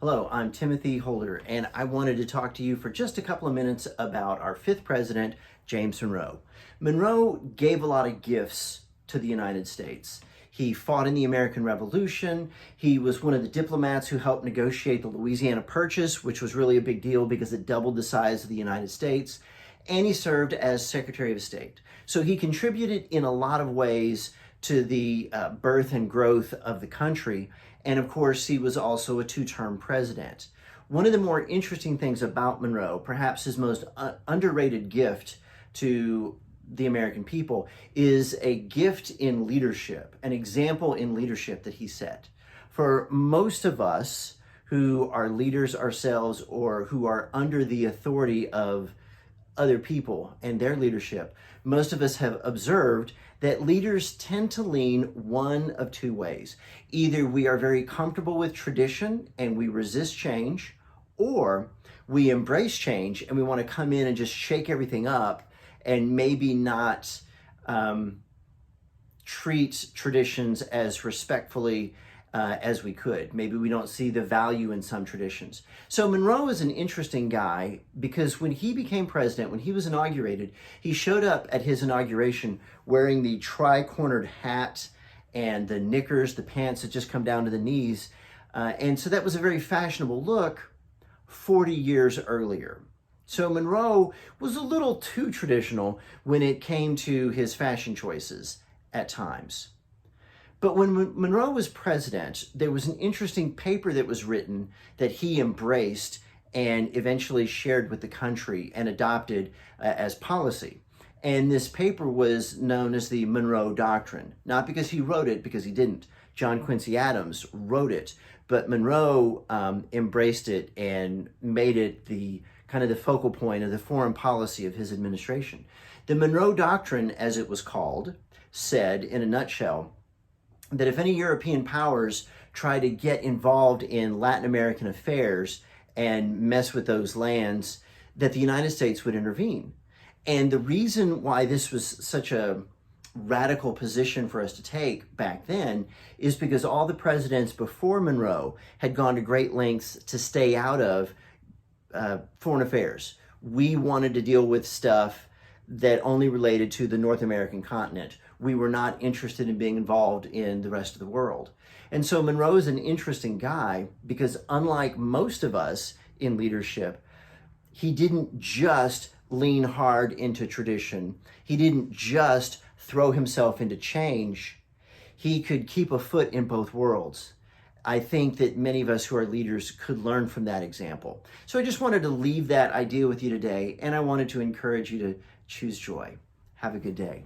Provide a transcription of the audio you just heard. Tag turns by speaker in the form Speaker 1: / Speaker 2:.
Speaker 1: Hello, I'm Timothy Holder, and I wanted to talk to you for just a couple of minutes about our fifth president, James Monroe. Monroe gave a lot of gifts to the United States. He fought in the American Revolution. He was one of the diplomats who helped negotiate the Louisiana Purchase, which was really a big deal because it doubled the size of the United States. And he served as Secretary of State. So he contributed in a lot of ways to the birth and growth of the country. And of course, he was also a two-term president. One of the more interesting things about Monroe, perhaps his most underrated gift to the American people, is a gift in leadership, an example in leadership that he set. For most of us who are leaders ourselves or who are under the authority of other people and their leadership, most of us have observed that leaders tend to lean one of two ways. Either we are very comfortable with tradition and we resist change, or we embrace change and we want to come in and just shake everything up and maybe not treat traditions as respectfully as we could. Maybe we don't see the value in some traditions. So Monroe is an interesting guy because when he became president, when he was inaugurated, he showed up at his inauguration wearing the tri-cornered hat and the knickers, the pants that just come down to the knees. And so that was a very fashionable look 40 years earlier. So Monroe was a little too traditional when it came to his fashion choices at times. But when Monroe was president, there was an interesting paper that was written that he embraced and eventually shared with the country and adopted as policy. And this paper was known as the Monroe Doctrine, not because he wrote it, because he didn't. John Quincy Adams wrote it, but Monroe embraced it and made it the kind of the focal point of the foreign policy of his administration. The Monroe Doctrine, as it was called, said in a nutshell, that if any European powers try to get involved in Latin American affairs and mess with those lands, that the United States would intervene. And the reason why this was such a radical position for us to take back then is because all the presidents before Monroe had gone to great lengths to stay out of foreign affairs. We wanted to deal with stuff that only related to the North American continent. We were not interested in being involved in the rest of the world. And so Monroe is an interesting guy because unlike most of us in leadership, he didn't just lean hard into tradition. He didn't just throw himself into change. He could keep a foot in both worlds. I think that many of us who are leaders could learn from that example. So I just wanted to leave that idea with you today, and I wanted to encourage you to choose joy. Have a good day.